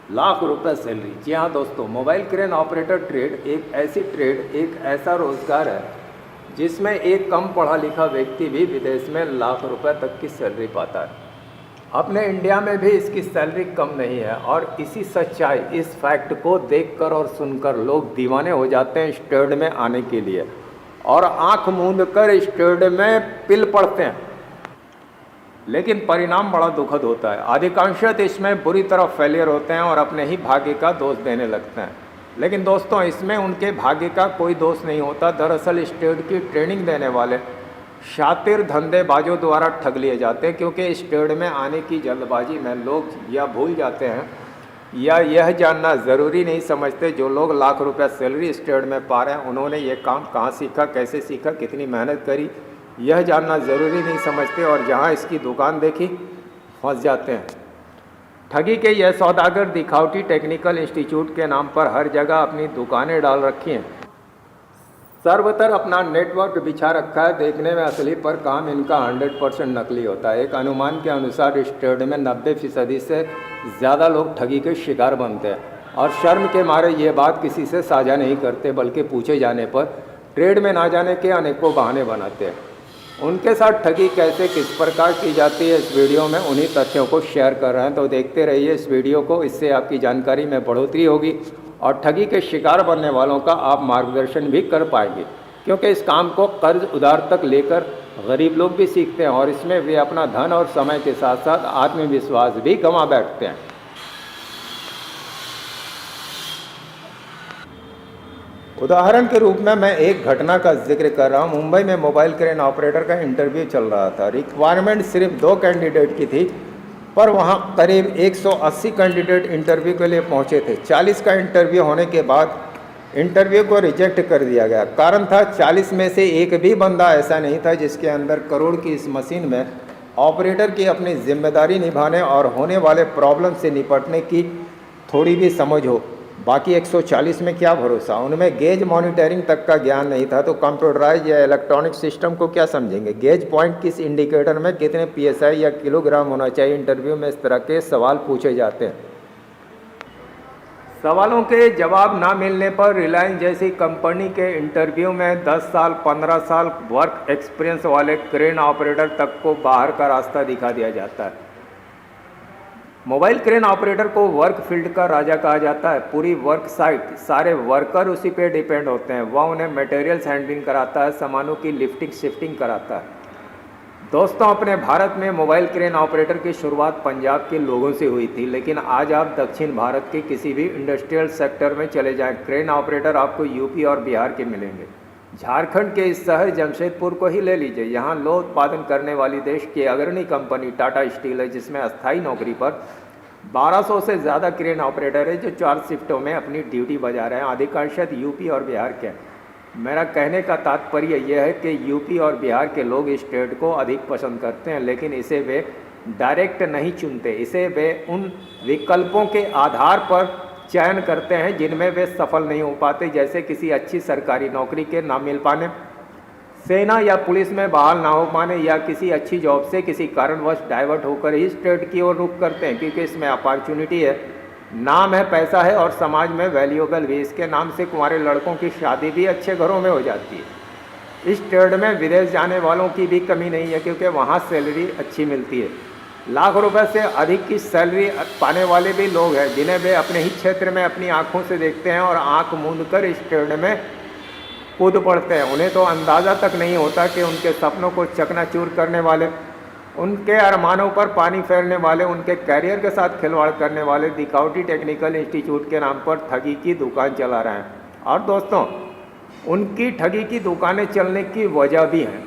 लाख रुपए सैलरी। जी हाँ दोस्तों, मोबाइल क्रेन ऑपरेटर ट्रेड एक ऐसा रोज़गार है जिसमें एक कम पढ़ा लिखा व्यक्ति भी विदेश में लाख रुपए तक की सैलरी पाता है। अपने इंडिया में भी इसकी सैलरी कम नहीं है और इसी सच्चाई, इस फैक्ट को देखकर और सुनकर लोग दीवाने हो जाते हैं इस ट्रेड में आने के लिए और आंख मूंद कर इस ट्रेड में पिल पड़ते हैं। लेकिन परिणाम बड़ा दुखद होता है। अधिकांशतः इसमें बुरी तरह फेलियर होते हैं और अपने ही भाग्य का दोष देने लगते हैं। लेकिन दोस्तों, इसमें उनके भाग्य का कोई दोष नहीं होता। दरअसल इस ट्रेड की ट्रेनिंग देने वाले शातिर धंधेबाजों द्वारा ठग लिए जाते हैं, क्योंकि इस ट्रेड में आने की जल्दबाजी में लोग या भूल जाते हैं या यह जानना ज़रूरी नहीं समझते। जो लोग लाख रुपया सैलरी इस ट्रेड में पा रहे हैं, उन्होंने ये काम कहाँ सीखा, कैसे सीखा, कितनी मेहनत करी, यह जानना ज़रूरी नहीं समझते और जहाँ इसकी दुकान देखी फंस जाते हैं। ठगी के यह सौदागर दिखावटी टेक्निकल इंस्टीट्यूट के नाम पर हर जगह अपनी दुकानें डाल रखी हैं। सर्वतर अपना नेटवर्क बिछा रखा है। देखने में असली पर काम इनका 100% नकली होता है। एक अनुमान के अनुसार इस ट्रेड में 90% से ज़्यादा लोग ठगी के शिकार बनते हैं और शर्म के मारे ये बात किसी से साझा नहीं करते, बल्कि पूछे जाने पर ट्रेड में ना जाने के अनेकों बहाने बनाते हैं। उनके साथ ठगी कैसे किस प्रकार की जाती है, इस वीडियो में उन्हीं तथ्यों को शेयर कर रहे हैं। तो देखते रहिए इस वीडियो को, इससे आपकी जानकारी में बढ़ोतरी होगी और ठगी के शिकार बनने वालों का आप मार्गदर्शन भी कर पाएंगे, क्योंकि इस काम को कर्ज उधार तक लेकर गरीब लोग भी सीखते हैं और इसमें वे अपना धन और समय के साथ साथ आत्मविश्वास भी गंवा बैठते हैं। उदाहरण के रूप में मैं एक घटना का जिक्र कर रहा हूँ। मुंबई में मोबाइल क्रेन ऑपरेटर का इंटरव्यू चल रहा था। रिक्वायरमेंट सिर्फ 2 कैंडिडेट की थी, पर वहाँ करीब 180 कैंडिडेट इंटरव्यू के लिए पहुँचे थे। 40 का इंटरव्यू होने के बाद इंटरव्यू को रिजेक्ट कर दिया गया। कारण था 40 में से एक भी बंदा ऐसा नहीं था जिसके अंदर करोड़ की इस मशीन में ऑपरेटर की अपनी जिम्मेदारी निभाने और होने वाले प्रॉब्लम से निपटने की थोड़ी भी समझ हो। बाकी 140 में क्या भरोसा, उनमें गेज मॉनिटरिंग तक का ज्ञान नहीं था, तो कंप्यूटराइज या इलेक्ट्रॉनिक सिस्टम को क्या समझेंगे। गेज पॉइंट किस इंडिकेटर में कितने PSI या किलोग्राम होना चाहिए, इंटरव्यू में इस तरह के सवाल पूछे जाते हैं। सवालों के जवाब ना मिलने पर रिलायंस जैसी कंपनी के इंटरव्यू में 10 साल 15 साल वर्क एक्सपीरियंस वाले क्रेन ऑपरेटर तक को बाहर का रास्ता दिखा दिया जाता है। मोबाइल क्रेन ऑपरेटर को वर्क फील्ड का राजा कहा जाता है। पूरी वर्क साइट, सारे वर्कर उसी पे डिपेंड होते हैं। वह उन्हें मटेरियल्स हैंडलिंग कराता है, सामानों की लिफ्टिंग शिफ्टिंग कराता है। दोस्तों, अपने भारत में मोबाइल क्रेन ऑपरेटर की शुरुआत पंजाब के लोगों से हुई थी, लेकिन आज आप दक्षिण भारत के किसी भी इंडस्ट्रियल सेक्टर में चले जाएं, क्रेन ऑपरेटर आपको यूपी और बिहार के मिलेंगे। झारखंड के इस शहर जमशेदपुर को ही ले लीजिए। यहाँ लोह उत्पादन करने वाली देश की अग्रणी कंपनी टाटा स्टील है, जिसमें अस्थायी नौकरी पर 1200 से ज़्यादा क्रेन ऑपरेटर है जो 4 शिफ्टों में अपनी ड्यूटी बजा रहे हैं। अधिकांशतः यूपी और बिहार के। मेरा कहने का तात्पर्य यह है कि यूपी और बिहार के लोग इस ट्रेड को अधिक पसंद करते हैं, लेकिन इसे वे डायरेक्ट नहीं चुनते। इसे वे उन विकल्पों के आधार पर चयन करते हैं जिनमें वे सफल नहीं हो पाते, जैसे किसी अच्छी सरकारी नौकरी के ना मिल पाने, सेना या पुलिस में बहाल ना हो पाने, या किसी अच्छी जॉब से किसी कारणवश डाइवर्ट होकर इस ट्रेड की ओर रुख करते हैं, क्योंकि इसमें अपॉर्चुनिटी है, नाम है, पैसा है और समाज में वैल्यूएबल भी। इसके नाम से कुंवारे लड़कों की शादी भी अच्छे घरों में हो जाती है। इस ट्रेड में विदेश जाने वालों की भी कमी नहीं है, क्योंकि वहाँ सैलरी अच्छी मिलती है। लाख रुपए से अधिक की सैलरी पाने वाले भी लोग हैं जिन्हें वे अपने ही क्षेत्र में अपनी आंखों से देखते हैं और आंख मूंद कर इस ट्रेड में कूद पड़ते हैं। उन्हें तो अंदाज़ा तक नहीं होता कि उनके सपनों को चकनाचूर करने वाले, उनके अरमानों पर पानी फेरने वाले, उनके कैरियर के साथ खिलवाड़ करने वाले दिखावटी टेक्निकल इंस्टीट्यूट के नाम पर ठगी की दुकान चला रहे हैं। और दोस्तों, उनकी ठगी की दुकानें चलने की वजह भी हैं,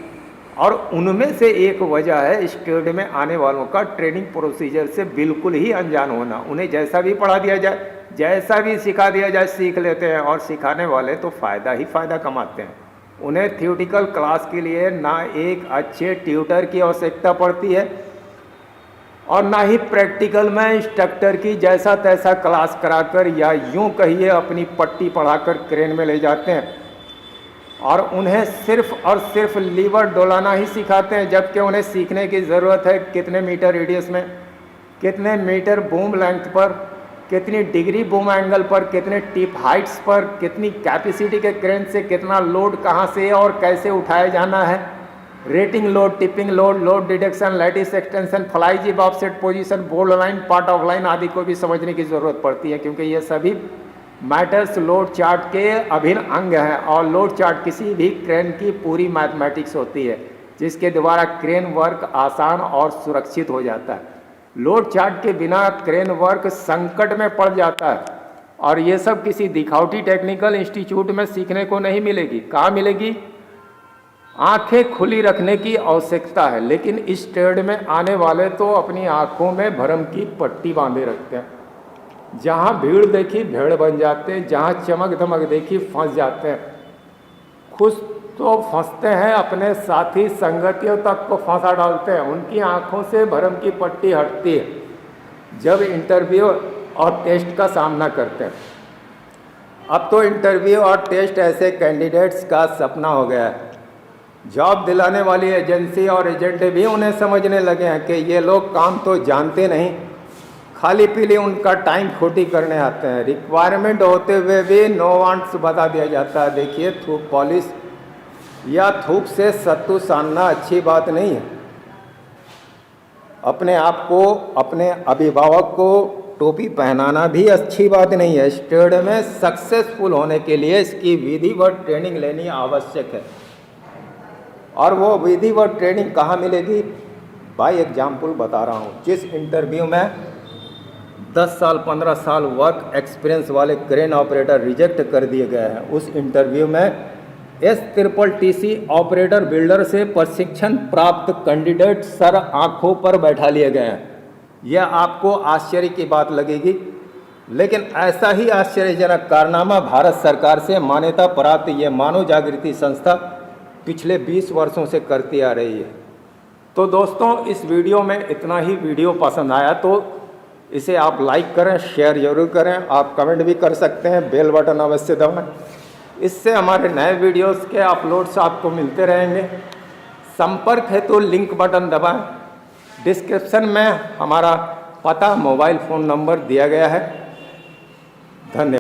और उनमें से एक वजह है इस ट्रेड में आने वालों का ट्रेनिंग प्रोसीजर से बिल्कुल ही अनजान होना। उन्हें जैसा भी पढ़ा दिया जाए, जैसा भी सिखा दिया जाए, सीख लेते हैं और सिखाने वाले तो फ़ायदा ही फ़ायदा कमाते हैं। उन्हें थियोरिटिकल क्लास के लिए ना एक अच्छे ट्यूटर की आवश्यकता पड़ती है और ना ही प्रैक्टिकल में इंस्ट्रक्टर की जैसा तैसा क्लास कराकर या यूँ कहिए अपनी पट्टी पढ़ाकर क्रेन में ले जाते हैं और उन्हें सिर्फ और सिर्फ लीवर डोलाना ही सिखाते हैं, जबकि उन्हें सीखने की ज़रूरत है कितने मीटर रेडियस में, कितने मीटर बूम लेंथ पर कितनी डिग्री बूम एंगल पर, कितने टिप हाइट्स पर, कितनी कैपेसिटी के क्रेन से कितना लोड कहाँ से और कैसे उठाया जाना है, rating load, tipping load, load deduction, lattice extension, fly jib offset position, bold line, part of line आदि को भी समझने की ज़रूरत पड़ती है, क्योंकि ये सभी मैटर्स लोड चार्ट के अभिन्न अंग हैं। और लोड चार्ट किसी भी क्रेन की पूरी मैथमेटिक्स होती है, जिसके द्वारा क्रेन वर्क आसान और सुरक्षित हो जाता है। लोड चार्ट के बिना क्रेन वर्क संकट में पड़ जाता है, और ये सब किसी दिखावटी टेक्निकल इंस्टीट्यूट में सीखने को नहीं मिलेगी। कहाँ मिलेगी? आंखें खुली रखने की आवश्यकता है, लेकिन इस ट्रेड में आने वाले तो अपनी आंखों में भरम की पट्टी बांधे रखते हैं। जहाँ भीड़ देखी भेड़ बन जाते हैं, जहाँ चमक धमक देखी फंस जाते हैं। खुश तो फंसते हैं, अपने साथी संगतियों तक को फंसा डालते हैं। उनकी आंखों से भरम की पट्टी हटती है जब इंटरव्यू और टेस्ट का सामना करते हैं। अब तो इंटरव्यू और टेस्ट ऐसे कैंडिडेट्स का सपना हो गया है। जॉब दिलाने वाली एजेंसी और एजेंट भी उन्हें समझने लगे हैं कि ये लोग काम तो जानते नहीं, खाली पीली उनका टाइम खोटी करने आते हैं। रिक्वायरमेंट होते हुए भी नो वांट्स बता दिया जाता है। देखिए, थूक पॉलिश या थूक से सत्तू सानना अच्छी बात नहीं है। अपने आप को, अपने अभिभावक को टोपी पहनाना भी अच्छी बात नहीं है। इस ट्रेड में सक्सेसफुल होने के लिए इसकी विधिवत ट्रेनिंग लेनी आवश्यक है। और वो विधिवत ट्रेनिंग कहाँ मिलेगी? बाय एग्जाम्पल बता रहा हूँ। जिस इंटरव्यू में 10 साल 15 साल वर्क एक्सपीरियंस वाले क्रेन ऑपरेटर रिजेक्ट कर दिए गए हैं, उस इंटरव्यू में STTC ऑपरेटर बिल्डर से प्रशिक्षण प्राप्त कैंडिडेट सर आंखों पर बैठा लिए गए हैं। यह आपको आश्चर्य की बात लगेगी, लेकिन ऐसा ही आश्चर्यजनक कारनामा भारत सरकार से मान्यता प्राप्त ये मानव जागृति संस्था पिछले 20 वर्षों से करती आ रही है। तो दोस्तों, इस वीडियो में इतना ही। वीडियो पसंद आया तो इसे आप लाइक करें, शेयर जरूर करें। आप कमेंट भी कर सकते हैं, बेल बटन अवश्य दबाएं। इससे हमारे नए वीडियोस के अपलोड्स आपको मिलते रहेंगे। संपर्क है तो लिंक बटन दबाएं। डिस्क्रिप्शन में हमारा पता, मोबाइल फ़ोन नंबर दिया गया है। धन्यवाद।